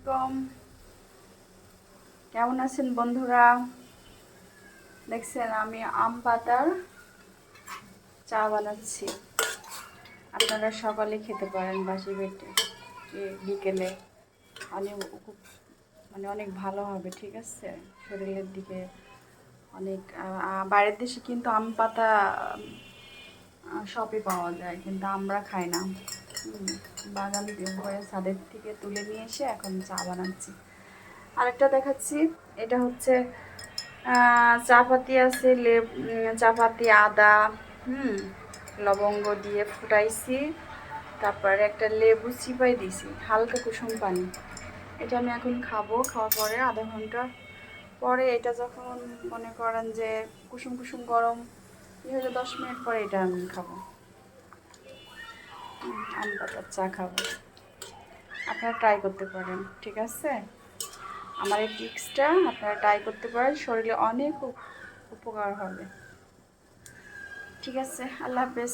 আলাইকুম। কেমন আছেন বন্ধুরা? দেখছেন আমি আম পাতার চা বানাচ্ছি। আপনারা সকালে খেতে পারেন বাসি পেটে, বিকেলে অনেক অনেক ভালো হবে। ঠিক আছে, শরীরের দিকে অনেক বাইরের দেশে কিন্তু আম পাতা শপে পাওয়া যায়, কিন্তু আমরা খাই না। বাগান হয়ে ছাদের থেকে তুলে নিয়ে এসে এখন চা বানাচ্ছি। আরেকটা দেখাচ্ছি, এটা হচ্ছে চা পাতি আছে, চা পাতি, আদা, লবঙ্গ দিয়ে ফুটাইছি, তারপরে একটা লেবু চিপাই দিছি, হালকা কুসুম পানি। এটা আমি এখন খাবো। খাওয়ার পরে আধা ঘন্টা পরে এটা যখন মনে করেন যে কুসুম কুসুম গরম হলে 10 মিনিট পরে এটা আমি খাবো। আম পাতার চা খাবো। আপনারা ট্রাই করতে পারেন। ঠিক আছে, আমার এই টিপসটা আপনারা ট্রাই করতে পারেন, শরীরে অনেক উপকার হবে। ঠিক আছে, আল্লাহ হাফেজ।